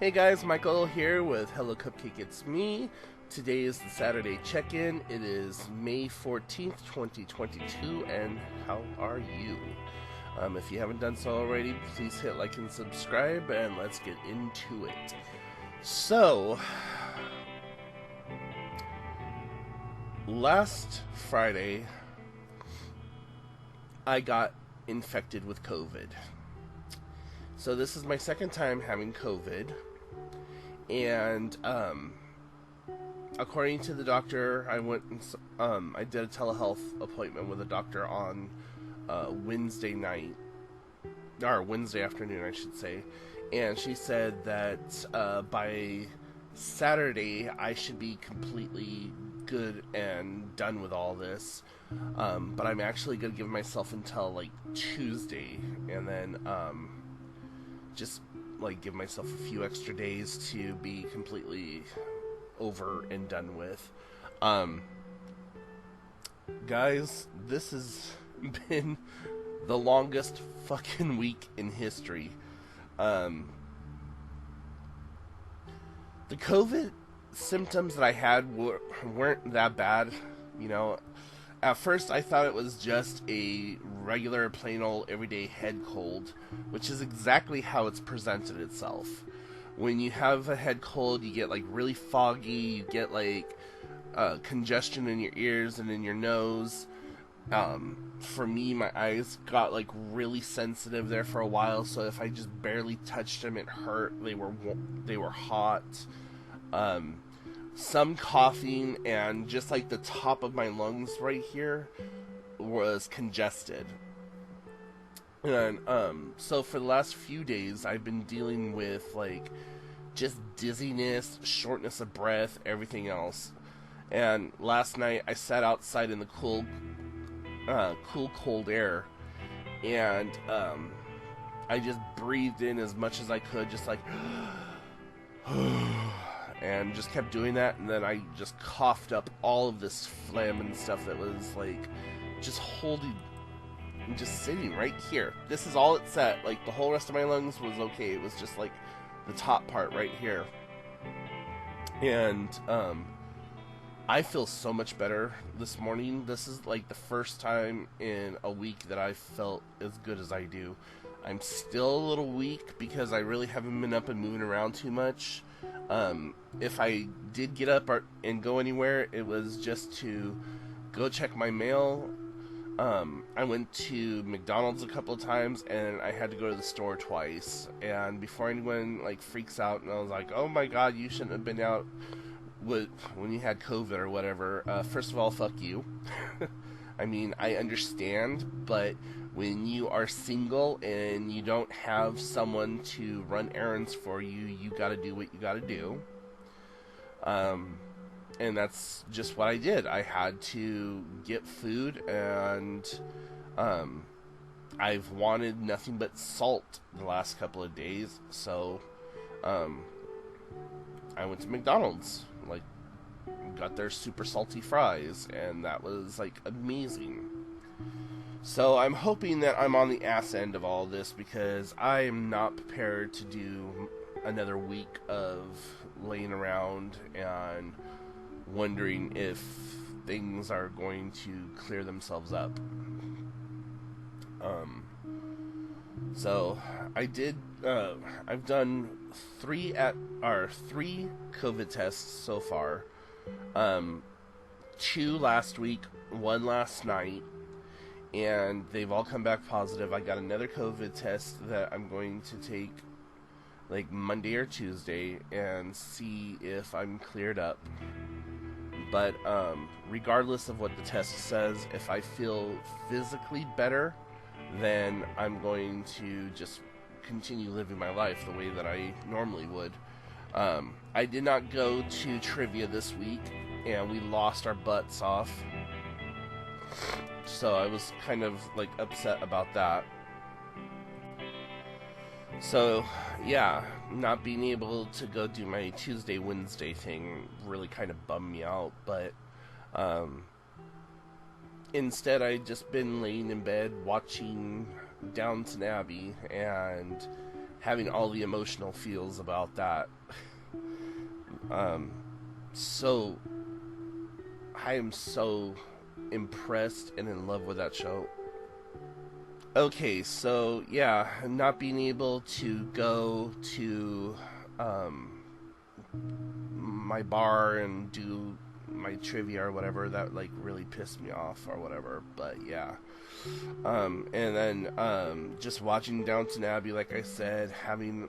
Hey guys, Michael here with hellocupcakeitsme. Today is the Saturday check-in. It is May 14th, 2022, and how are you? If you haven't done so already, please hit like and subscribe, and let's get into it. So, last Friday, I got infected with COVID. So this is my second time having COVID, and according to the doctor, I went and I did a telehealth appointment with a doctor on Wednesday night, or Wednesday afternoon, I should say, and she said that by Saturday I should be completely good and done with all this, but I'm actually going to give myself until like Tuesday, and then just like give myself a few extra days to be completely over and done with. Guys, this has been the longest fucking week in history. The COVID symptoms that I had weren't that bad, you know. At first, I thought it was just a regular, plain old, everyday head cold, which is exactly how it's presented itself. When you have a head cold, you get like really foggy, you get like congestion in your ears and in your nose. For me, my eyes got like really sensitive there for a while, so if I just barely touched them, it hurt. They were hot. Some coughing, and just like the top of my lungs right here was congested. And so for the last few days I've been dealing with like just dizziness, shortness of breath, everything else. And last night I sat outside in the cool cold air, and I just breathed in as much as I could, just like and just kept doing that, and then I just coughed up all of this phlegm and stuff that was like just holding, just sitting right here. This is all it said. Like the whole rest of my lungs was okay. It was just like the top part right here. And I feel so much better this morning. This is like the first time in a week that I felt as good as I do. I'm still a little weak because I really haven't been up and moving around too much. If I did get up and go anywhere, it was just to go check my mail. I went to McDonald's a couple of times, and I had to go to the store twice. And before anyone like freaks out, and I was like, "Oh my God, you shouldn't have been out when you had COVID or whatever." First of all, fuck you. I mean, I understand, but when you are single and you don't have someone to run errands for you, you gotta do what you gotta do. And that's just what I did. I had to get food, and I've wanted nothing but salt the last couple of days, so I went to McDonald's, like, got their super salty fries, and that was like amazing. So I'm hoping that I'm on the ass end of all this, because I am not prepared to do another week of laying around and wondering if things are going to clear themselves up. So I did. I've done three COVID tests so far. 2 last week, 1 last night, and they've all come back positive. I got another COVID test that I'm going to take like Monday or Tuesday and see if I'm cleared up. But regardless of what the test says, if I feel physically better, then I'm going to just continue living my life the way that I normally would. I did not go to trivia this week, and we lost our butts off. So I was kind of like upset about that. So yeah, not being able to go do my Tuesday, Wednesday thing really kind of bummed me out, but instead I just been laying in bed watching Downton Abbey and having all the emotional feels about that. So I am so impressed and in love with that show. Okay, so yeah, not being able to go to my bar and do my trivia or whatever, that like really pissed me off or whatever. But yeah, and then just watching Downton Abbey, like I said, having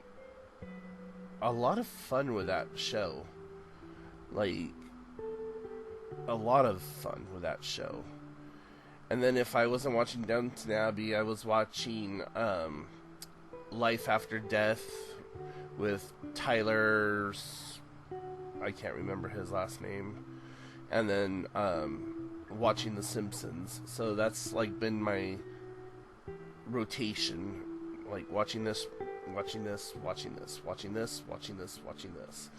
a lot of fun with that show, like a lot of fun with that show. And then if I wasn't watching Downton Abbey, I was watching Life After Death with Tyler's, I can't remember his last name, and then watching The Simpsons. So that's like been my rotation, like watching this, watching this, watching this, watching this, watching this, watching this,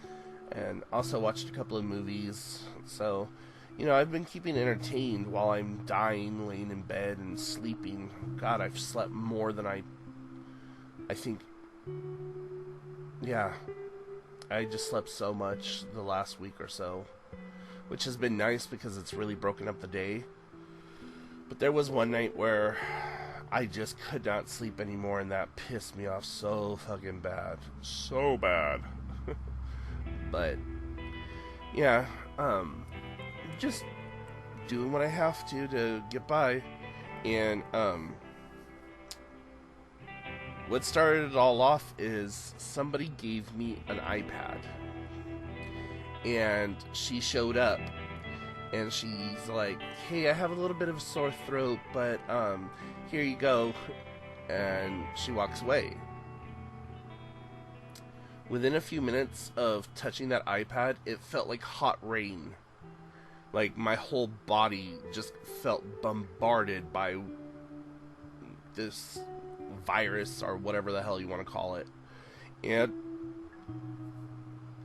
and also watched a couple of movies. So, you know, I've been keeping entertained while I'm dying, laying in bed and sleeping. God, I've slept more than I think, yeah, I just slept so much the last week or so, which has been nice because it's really broken up the day. But there was one night where I just could not sleep anymore, and that pissed me off so fucking bad. So bad. But, yeah, just doing what I have to get by. And what started it all off is somebody gave me an iPad, and she showed up and she's like, hey, I have a little bit of a sore throat, but here you go. And she walks away. Within a few minutes of touching that iPad, it felt like hot rain. Like, my whole body just felt bombarded by this virus, or whatever the hell you want to call it. And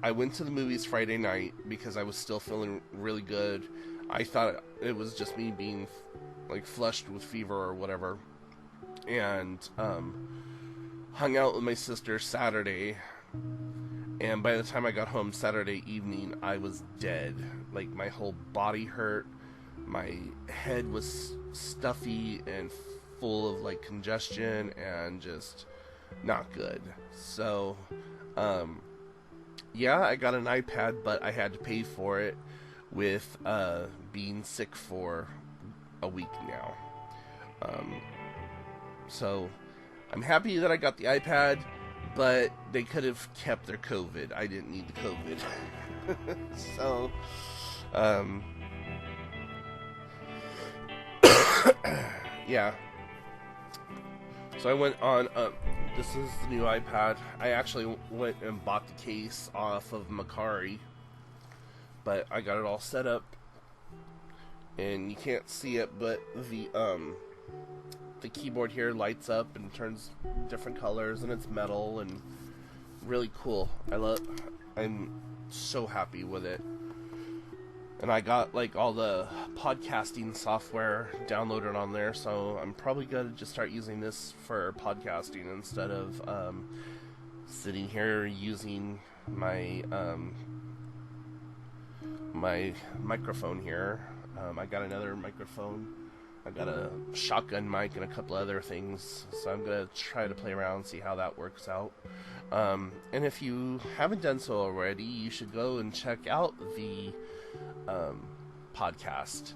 I went to the movies Friday night because I was still feeling really good. I thought it was just me being, like, flushed with fever or whatever. And hung out with my sister Saturday. And by the time I got home Saturday evening, I was dead. Like, my whole body hurt. My head was stuffy and full of, like, congestion and just not good. So, yeah, I got an iPad, but I had to pay for it with being sick for a week now. So, I'm happy that I got the iPad, but they could have kept their COVID. I didn't need the COVID. So, yeah. So I went on, this is the new iPad. I actually went and bought the case off of Macari, but I got it all set up, and you can't see it, but the keyboard here lights up and turns different colors, and it's metal and really cool. I'm so happy with it. And I got like all the podcasting software downloaded on there, so I'm probably gonna just start using this for podcasting instead of sitting here using my my microphone here. I got another microphone. I got a shotgun mic and a couple other things, so I'm going to try to play around and see how that works out. And if you haven't done so already, you should go and check out the podcast.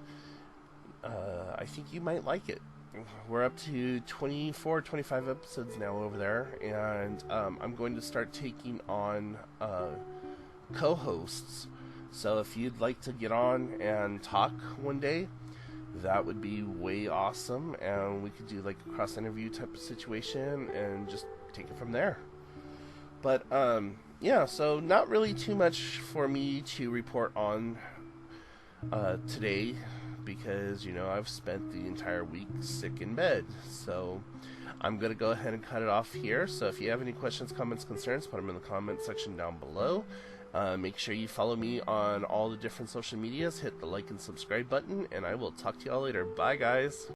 I think you might like it. We're up to 24, 25 episodes now over there, and I'm going to start taking on co-hosts. So if you'd like to get on and talk one day, that would be way awesome, and we could do like a cross-interview type of situation and just take it from there. But, yeah, so not really too much for me to report on today, because, you know, I've spent the entire week sick in bed. So I'm going to go ahead and cut it off here. So if you have any questions, comments, concerns, put them in the comment section down below. Make sure you follow me on all the different social medias. Hit the like and subscribe button, and I will talk to y'all later. Bye, guys.